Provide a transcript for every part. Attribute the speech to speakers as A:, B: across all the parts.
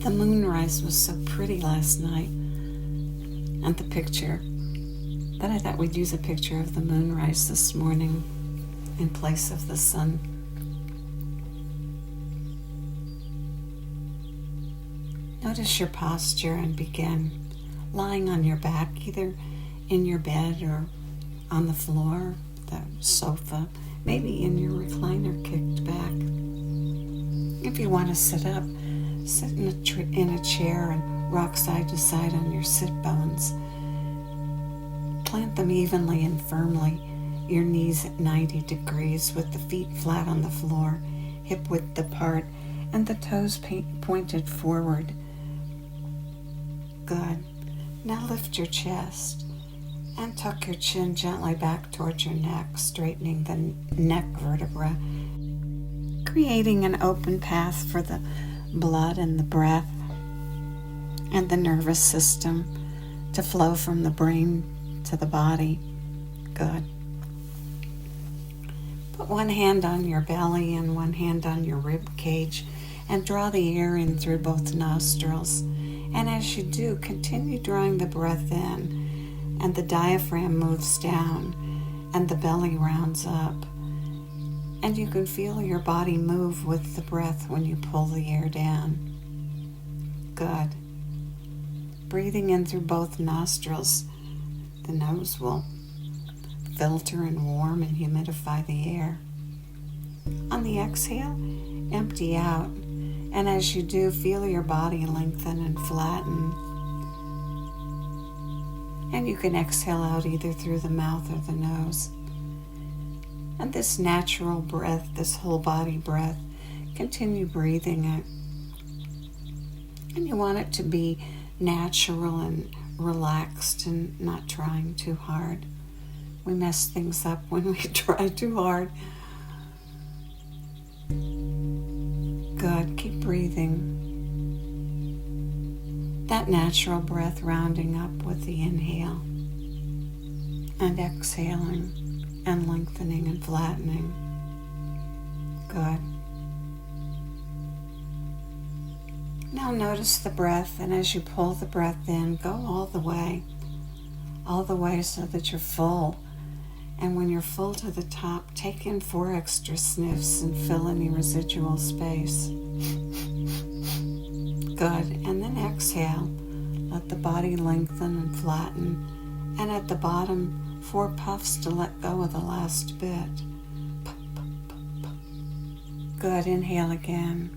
A: The moonrise was so pretty last night, and the picture that I thought we'd use a picture of the moonrise this morning in place of the sun. Notice your posture and begin lying on your back, either in your bed or on the floor, the sofa, maybe in your recliner kicked back. If you want to sit up, sit in a chair and rock side to side on your sit bones. Plant them evenly and firmly, your knees at 90 degrees with the feet flat on the floor, hip width apart, and the toes pointed forward. Good. Now lift your chest and tuck your chin gently back towards your neck, straightening the neck vertebra, creating an open path for the blood and the breath and the nervous system to flow from the brain to the body. Good. Put one hand on your belly and one hand on your rib cage and draw the air in through both nostrils. And as you do, continue drawing the breath in, and the diaphragm moves down and the belly rounds up. And you can feel your body move with the breath when you pull the air down. Good. Breathing in through both nostrils, the nose will filter and warm and humidify the air. On the exhale, empty out. And as you do, feel your body lengthen and flatten. And you can exhale out either through the mouth or the nose. And this natural breath, this whole body breath, continue breathing it. And you want it to be natural and relaxed and not trying too hard. We mess things up when we try too hard. Good. Keep breathing. That natural breath rounding up with the inhale and exhaling and lengthening and flattening. Good. Now notice the breath, and as you pull the breath in, go all the way so that you're full. And when you're full to the top, take in 4 extra sniffs and fill any residual space. Good. And then exhale. Let the body lengthen and flatten. And at the bottom, 4 puffs to let go of the last bit. Puff, puff, puff, puff. Good. Inhale again.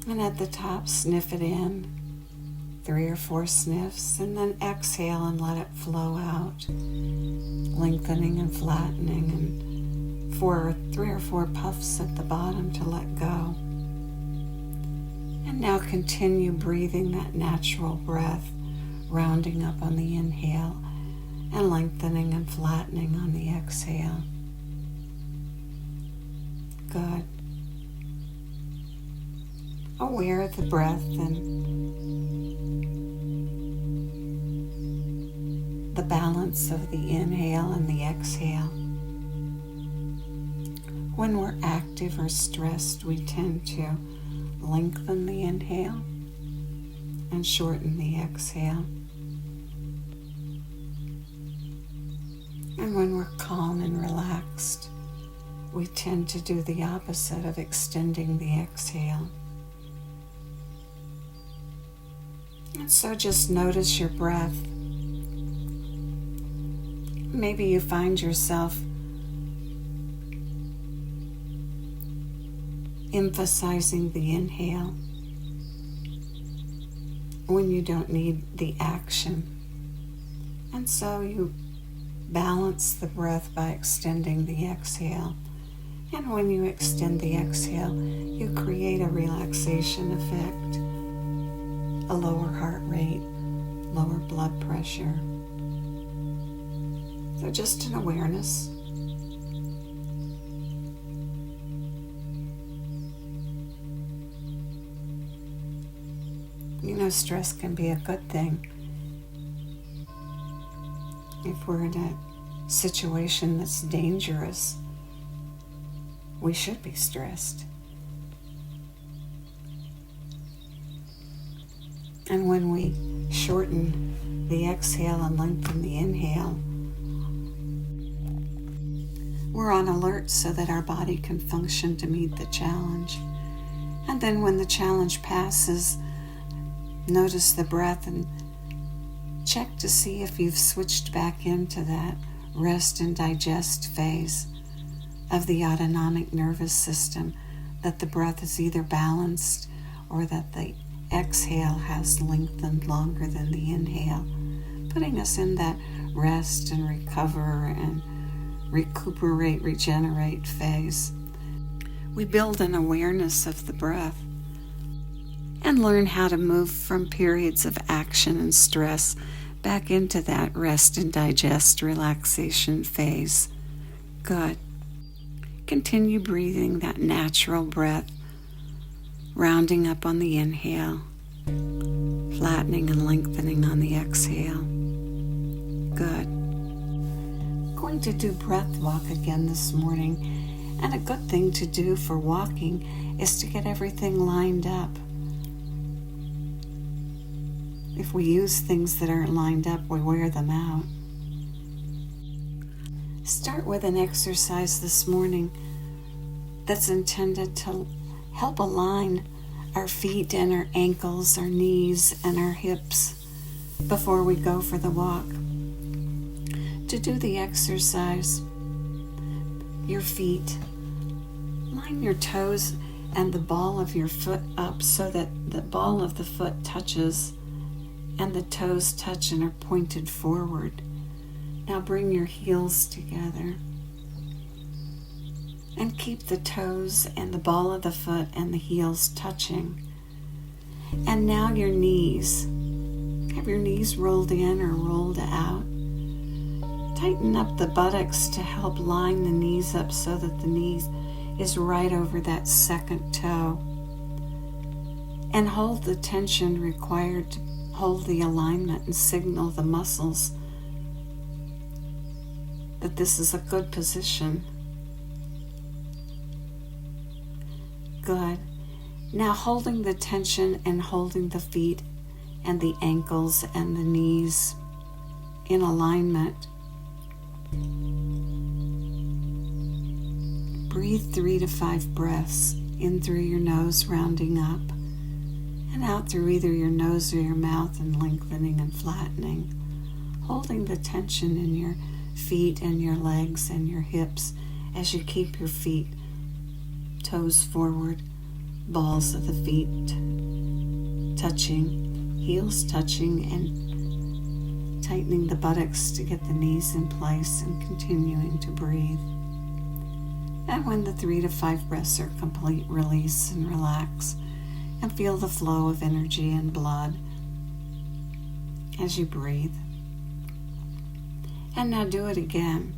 A: And at the top, sniff it in. 3 or 4 sniffs, and then exhale and let it flow out, lengthening and flattening, and 3 or 4 puffs at the bottom to let go. And now continue breathing that natural breath, rounding up on the inhale and lengthening and flattening on the exhale. Good. Aware of the breath and the balance of the inhale and the exhale. When we're active or stressed, we tend to lengthen the inhale and shorten the exhale. And when we're calm and relaxed, we tend to do the opposite of extending the exhale. And so just notice your breath. Maybe you find yourself emphasizing the inhale when you don't need the action. And so you balance the breath by extending the exhale. And when you extend the exhale, you create a relaxation effect, a lower heart rate, lower blood pressure. So just an awareness. You know, stress can be a good thing. If we're in a situation that's dangerous, we should be stressed. And when we shorten the exhale and lengthen the inhale, we're on alert so that our body can function to meet the challenge. And then when the challenge passes, notice the breath and check to see if you've switched back into that rest and digest phase of the autonomic nervous system, that the breath is either balanced or that the exhale has lengthened longer than the inhale, putting us in that rest and recover and recuperate, regenerate phase. We build an awareness of the breath and learn how to move from periods of action and stress back into that rest and digest relaxation phase. Good. Continue breathing that natural breath, rounding up on the inhale, flattening and lengthening on the exhale. Good. Going to do breath walk again this morning, and a good thing to do for walking is to get everything lined up. If we use things that aren't lined up, we wear them out. Start with an exercise this morning that's intended to help align our feet and our ankles, our knees and our hips before we go for the walk. To do the exercise, your feet, line your toes and the ball of your foot up so that the ball of the foot touches and the toes touch and are pointed forward. Now bring your heels together and keep the toes and the ball of the foot and the heels touching. And now your knees. Have your knees rolled in or rolled out. Tighten up the buttocks to help line the knees up so that the knees is right over that second toe. And hold the tension required to hold the alignment and signal the muscles that this is a good position. Good. Now holding the tension and holding the feet and the ankles and the knees in alignment. Breathe 3 to 5 breaths in through your nose, rounding up, and out through either your nose or your mouth and lengthening and flattening, holding the tension in your feet and your legs and your hips as you keep your feet, toes forward, balls of the feet touching, heels touching, and tightening the buttocks to get the knees in place and continuing to breathe. And when the 3 to 5 breaths are complete, release and relax and feel the flow of energy and blood as you breathe. And now do it again.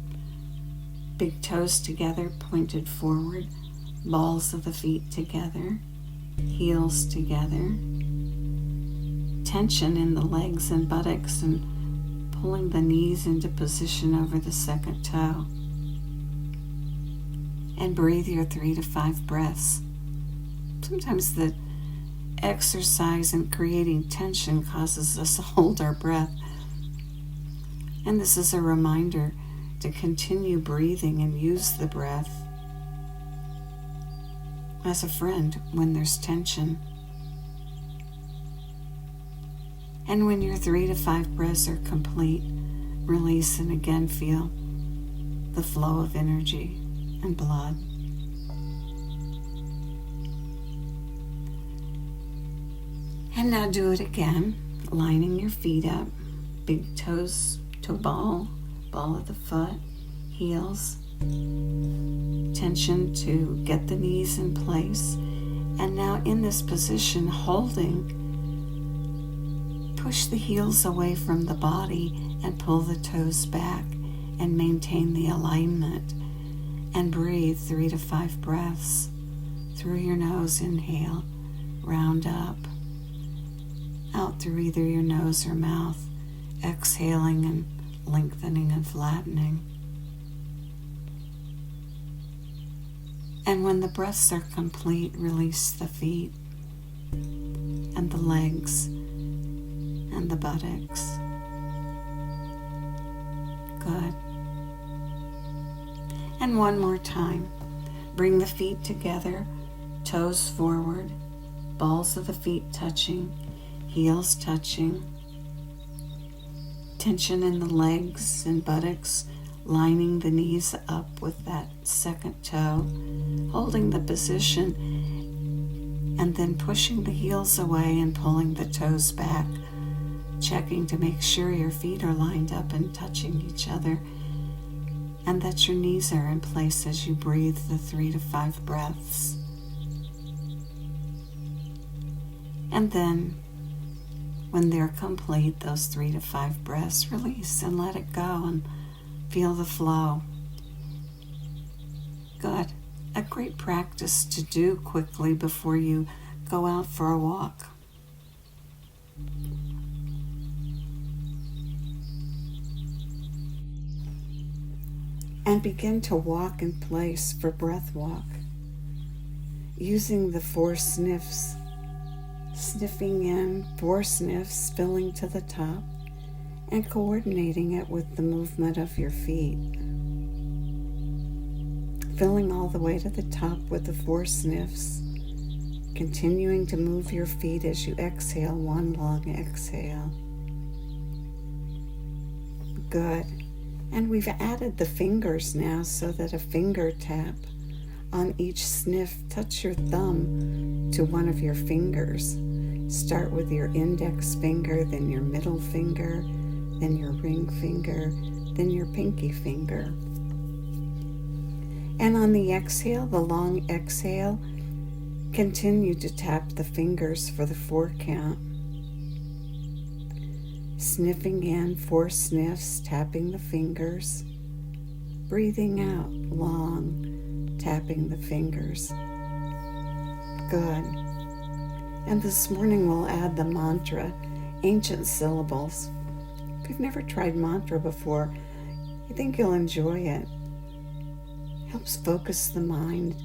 A: Big toes together, pointed forward, balls of the feet together, heels together, tension in the legs and buttocks and pulling the knees into position over the second toe. And breathe your 3 to 5 breaths. Sometimes the exercise and creating tension causes us to hold our breath. And this is a reminder to continue breathing and use the breath as a friend when there's tension. And when your 3 to 5 breaths are complete, release and again feel the flow of energy and blood. And now do it again, lining your feet up, big toes to ball of the foot, heels, tension to get the knees in place. And now in this position, holding, push the heels away from the body and pull the toes back and maintain the alignment. And breathe 3 to 5 breaths through your nose. Inhale, round up, out through either your nose or mouth, exhaling and lengthening and flattening. And when the breaths are complete, release the feet and the legs and the buttocks. Good. And one more time. Bring the feet together, toes forward, balls of the feet touching, heels touching. Tension in the legs and buttocks, lining the knees up with that second toe, holding the position, and then pushing the heels away and pulling the toes back, checking to make sure your feet are lined up and touching each other, and that your knees are in place as you breathe the 3 to 5 breaths. And then, when they're complete, those 3 to 5 breaths, release and let it go and feel the flow. Good. A great practice to do quickly before you go out for a walk. And begin to walk in place for breath walk, using the 4 sniffs, sniffing in 4 sniffs, filling to the top, and coordinating it with the movement of your feet. Filling all the way to the top with the 4 sniffs, continuing to move your feet as you exhale, 1 long exhale. Good. And we've added the fingers now so that a finger tap on each sniff. Touch your thumb to one of your fingers. Start with your index finger, then your middle finger, then your ring finger, then your pinky finger. And on the exhale, the long exhale, continue to tap the fingers for the 4 count. Sniffing in 4 sniffs, tapping the fingers. Breathing out long, tapping the fingers. Good. And this morning we'll add the mantra, ancient syllables. If you've never tried mantra before, I think you'll enjoy it. Helps focus the mind,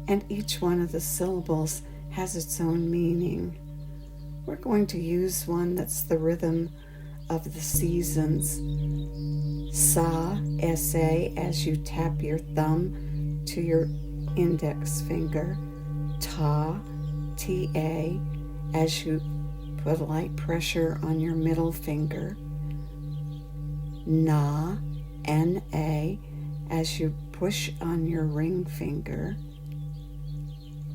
A: and each one of the syllables has its own meaning. We're going to use one that's the rhythm of the seasons. Sa, S-A, as you tap your thumb to your index finger. Ta, T-A, as you put light pressure on your middle finger. Na, N-A, as you push on your ring finger.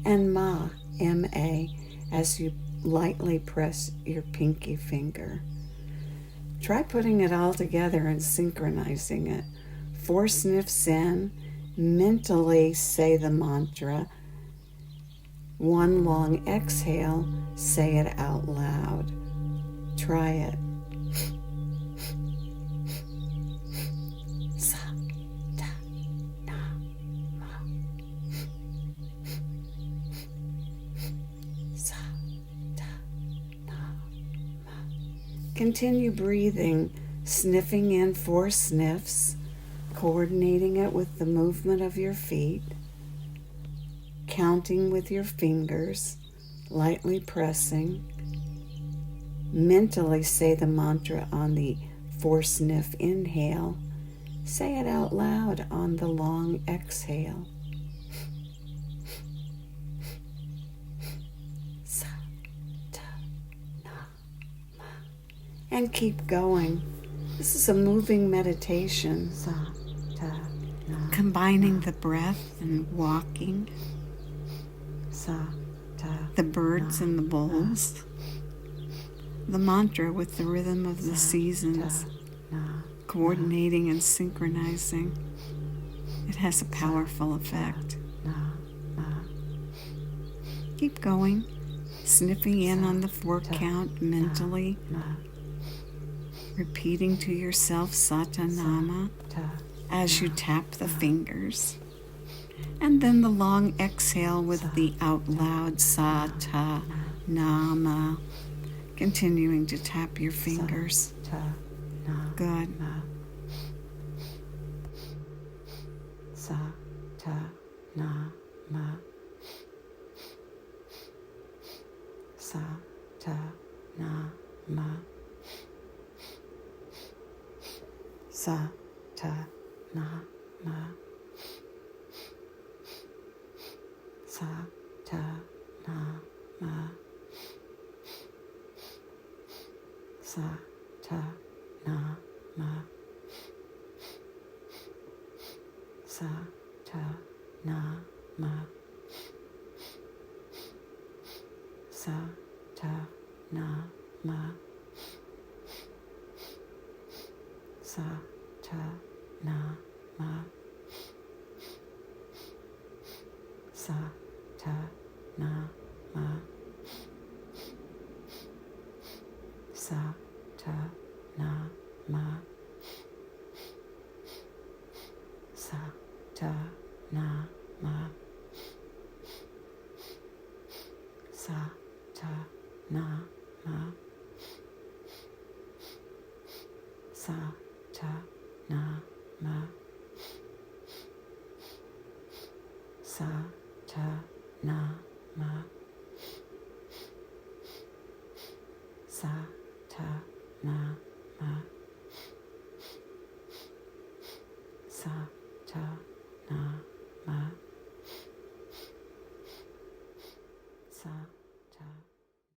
A: And Ma, M-A, as you lightly press your pinky finger. Try putting it all together and synchronizing it. 4 sniffs in, mentally say the mantra. 1 long exhale, say it out loud. Try it. Sa, ta, na, ma. Sa, ta, na, ma. Continue breathing, sniffing in 4 sniffs, coordinating it with the movement of your feet, counting with your fingers, lightly pressing. Mentally say the mantra on the 4 sniff inhale. Say it out loud on the long exhale. Sa, ta, na, ma. And keep going. This is a moving meditation. Sa, ta, na, combining the breath and walking. Sa, ta, the birds and the bulls. The mantra with the rhythm of the seasons, coordinating and synchronizing. It has a powerful effect. Keep going, sniffing in on the 4 count mentally, repeating to yourself Satanama as you tap the fingers. And then the long exhale with the out loud Sa-ta-nama. Continuing to tap your fingers. Good. Sa-ta-na-ma. Sa-ta-na-ma. sa ta na ma sa ta na ma sa ta na ma sa ta na ma sa ta na ma sa ta na ma sa ta na ma sa ta na ma sa ta na ma sa ta na ma sa ta na ma sa ta na ma sa ta na ma sa ta